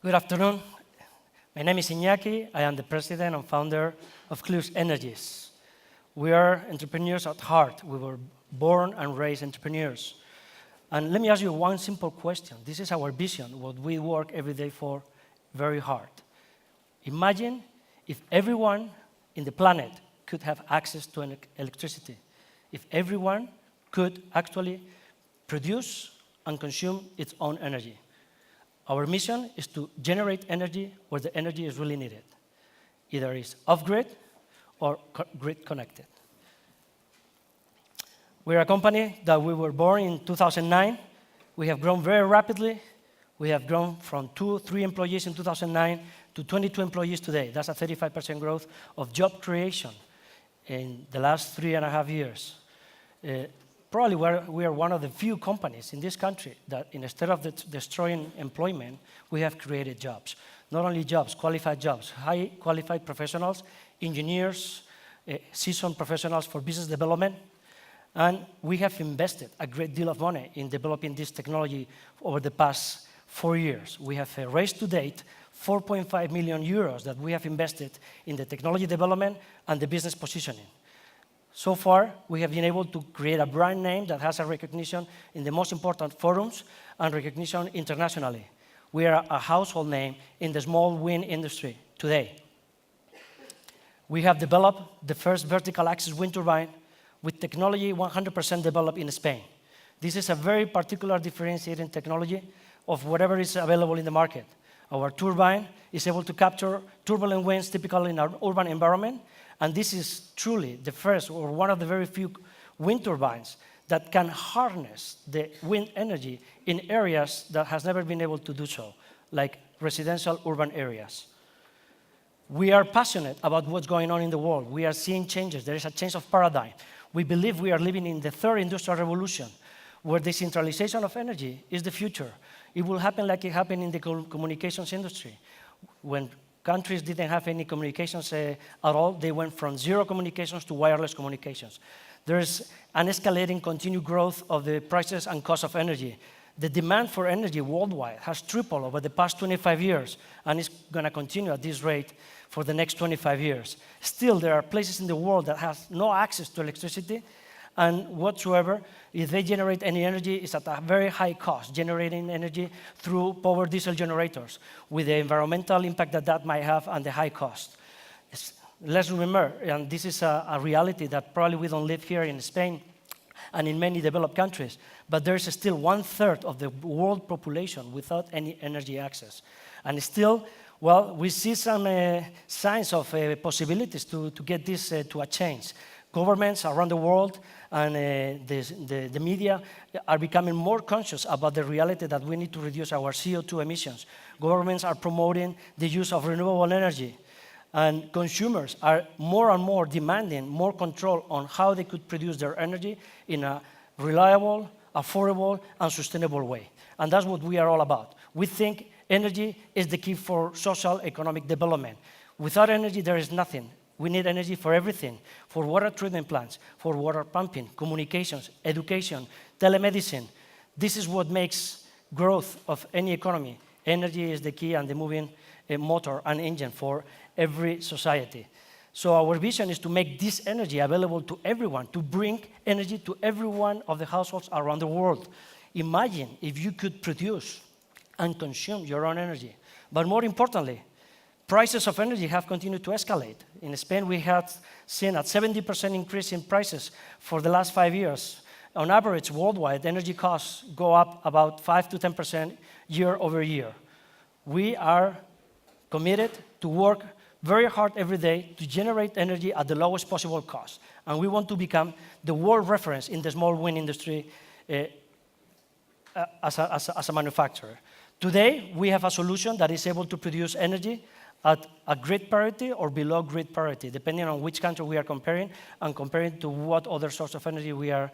Good afternoon. My name is Iñaki. I am the president and founder of Kliux Energies. We are entrepreneurs at heart. We were born and raised entrepreneurs. And let me ask you one simple question. This is our vision, what we work every day for very hard. Imagine if everyone in the planet could have access to electricity. If everyone could actually produce and consume its own energy. Our mission is to generate energy where the energy is really needed. Either it's off-grid or grid connected. We're a company that we were born in 2009. We have grown very rapidly. We have grown from 3 employees in 2009 to 22 employees today. That's a 35% growth of job creation in the last 3.5 years. Probably we are one of the few companies in this country that instead of destroying employment, we have created jobs. Not only jobs, qualified jobs, high qualified professionals, engineers, seasoned professionals for business development. And we have invested a great deal of money in developing this technology over the past 4 years. We have raised to date 4.5 million euros that we have invested in the technology development and the business positioning. So far, we have been able to create a brand name that has a recognition in the most important forums and recognition internationally. We are a household name in the small wind industry today. We have developed the first vertical axis wind turbine with technology 100% developed in Spain. This is a very particular differentiating technology of whatever is available in the market. Our turbine is able to capture turbulent winds typical in our urban environment, and this is truly the first or one of the very few wind turbines that can harness the wind energy in areas that has never been able to do so, like residential urban areas. We are passionate about what's going on in the world. We are seeing changes. There is a change of paradigm. We believe we are living in the third industrial revolution, where decentralization of energy is the future. It will happen like it happened in the communications industry. When countries didn't have any communications at all, they went from zero communications to wireless communications. There is an escalating continued growth of the prices and cost of energy. The demand for energy worldwide has tripled over the past 25 years, and it's going to continue at this rate for the next 25 years. Still, there are places in the world that have no access to electricity, and whatsoever, if they generate any energy, it's at a very high cost, generating energy through power diesel generators, with the environmental impact that that might have and the high cost. Let's remember, and this is a reality that probably we don't live here in Spain and in many developed countries, but there's still 1/3 of the world population without any energy access. And still, well, we see some signs of possibilities to get this to a change. Governments around the world and the media are becoming more conscious about the reality that we need to reduce our CO2 emissions. Governments are promoting the use of renewable energy, and consumers are more and more demanding more control on how they could produce their energy in a reliable, affordable, and sustainable way. And that's what we are all about. We think energy is the key for social economic development. Without energy, there is nothing. We need energy for everything, for water treatment plants, for water pumping, communications, education, telemedicine. This is what makes growth of any economy. Energy is the key and the moving motor and engine for every society. So our vision is to make this energy available to everyone, to bring energy to every one of the households around the world. Imagine if you could produce and consume your own energy. But more importantly, prices of energy have continued to escalate. In Spain, we have seen a 70% increase in prices for the last 5 years. On average, worldwide, energy costs go up about 5 to 10% year over year. We are committed to work very hard every day to generate energy at the lowest possible cost. And we want to become the world reference in the small wind industry as a manufacturer. Today, we have a solution that is able to produce energy at a grid parity or below grid parity, depending on which country we are comparing and comparing to what other source of energy we are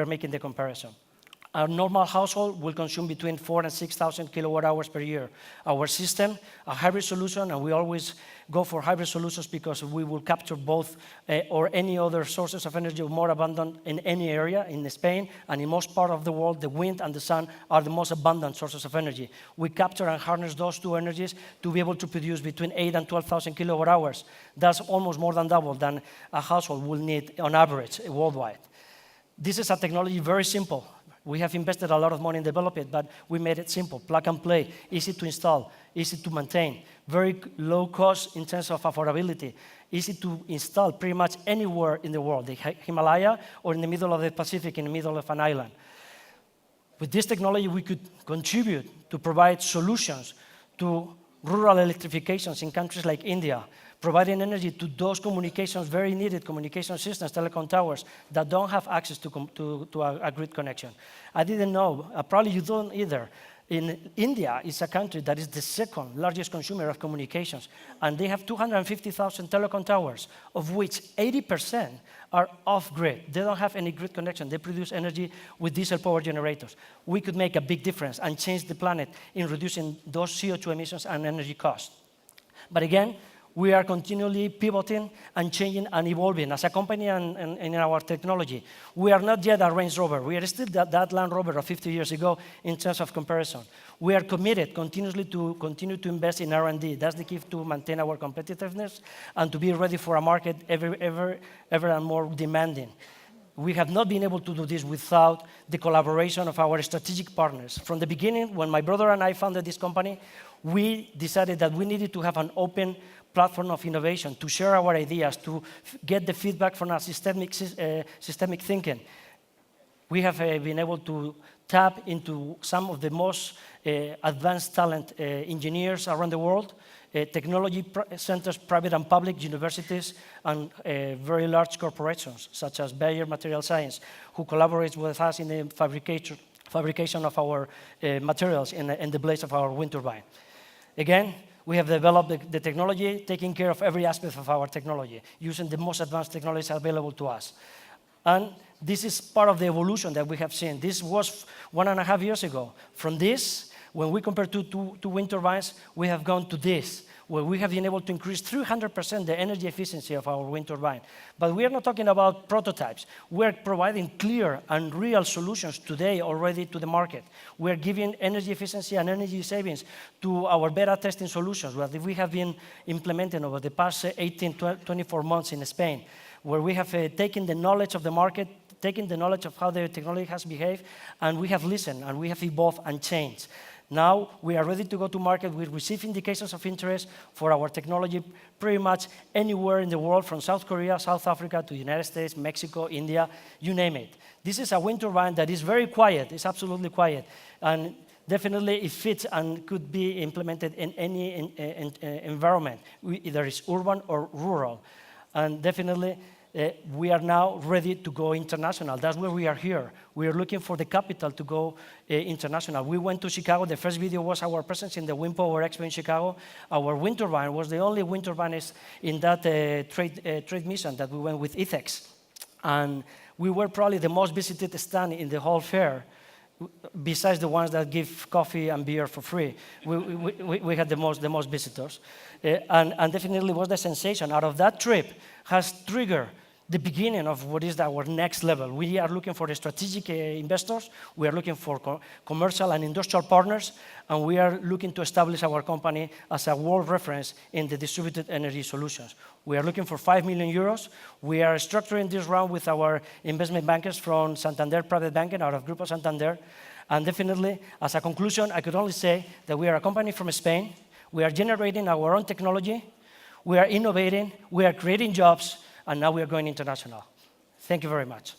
making the comparison. A normal household will consume between 4,000 and 6,000 kilowatt hours per year. Our system, a hybrid solution, and we always go for hybrid solutions because we will capture both or any other sources of energy more abundant in any area. In Spain and in most part of the world, the wind and the sun are the most abundant sources of energy. We capture and harness those two energies to be able to produce between 8,000 and 12,000 kilowatt hours. That's almost more than double than a household will need on average worldwide. This is a technology very simple. We have invested a lot of money in developing it, but we made it simple, plug and play, easy to install, easy to maintain, very low cost in terms of affordability, easy to install pretty much anywhere in the world, the Himalaya or in the middle of the Pacific, in the middle of an island. With this technology, we could contribute to provide solutions to rural electrifications in countries like India, providing energy to those communications, very needed communication systems, telecom towers, that don't have access to a grid connection. I didn't know, probably you don't either. In India, it's a country that is the second largest consumer of communications, and they have 250,000 telecom towers, of which 80% are off-grid. They don't have any grid connection. They produce energy with diesel power generators. We could make a big difference and change the planet in reducing those CO2 emissions and energy costs. But again, we are continually pivoting and changing and evolving as a company and in our technology. We are not yet a Range Rover. We are still that Land Rover of 50 years ago in terms of comparison. We are committed continuously to continue to invest in R&D. That's the key to maintain our competitiveness and to be ready for a market ever and more demanding. We have not been able to do this without the collaboration of our strategic partners. From the beginning, when my brother and I founded this company, we decided that we needed to have an open platform of innovation, to share our ideas, to get the feedback from our systemic thinking. We have been able to tap into some of the most advanced talent engineers around the world, technology centers, private and public, universities, and very large corporations, such as Bayer Material Science, who collaborates with us in the fabrication of our materials in the blades of our wind turbine. Again, we have developed the technology, taking care of every aspect of our technology, using the most advanced technologies available to us. And this is part of the evolution that we have seen. This was 1.5 years ago. From this, when we compare two wind turbines, we have gone to this, where we have been able to increase 300% the energy efficiency of our wind turbine. But we are not talking about prototypes. We are providing clear and real solutions today already to the market. We are giving energy efficiency and energy savings to our beta testing solutions that we have been implementing over the past 18, 24 months in Spain, where we have taken the knowledge of the market, taken the knowledge of how the technology has behaved, and we have listened, and we have evolved and changed. Now we are ready to go to market. We receive indications of interest for our technology pretty much anywhere in the world, from South Korea, South Africa, to the United States, Mexico, India, you name it. This is a wind turbine that is very quiet. It's absolutely quiet. And definitely it fits and could be implemented in any environment, either it's urban or rural. And definitely we are now ready to go international. That's where we are here. We are looking for the capital to go international. We went to Chicago. The first video was our presence in the Wind Power Expo in Chicago. Our wind turbine was the only wind turbine in that trade mission that we went with ETHEX. And we were probably the most visited stand in the whole fair, besides the ones that give coffee and beer for free. We had the most visitors. And definitely was the sensation. Out of that trip has triggered the beginning of what is our next level. We are looking for the strategic investors, we are looking for commercial and industrial partners, and we are looking to establish our company as a world reference in the distributed energy solutions. We are looking for 5 million euros. We are structuring this round with our investment bankers from Santander Private Banking, out of Grupo Santander. And definitely, as a conclusion, I could only say that we are a company from Spain. We are generating our own technology. We are innovating. We are creating jobs. And now we are going international. Thank you very much.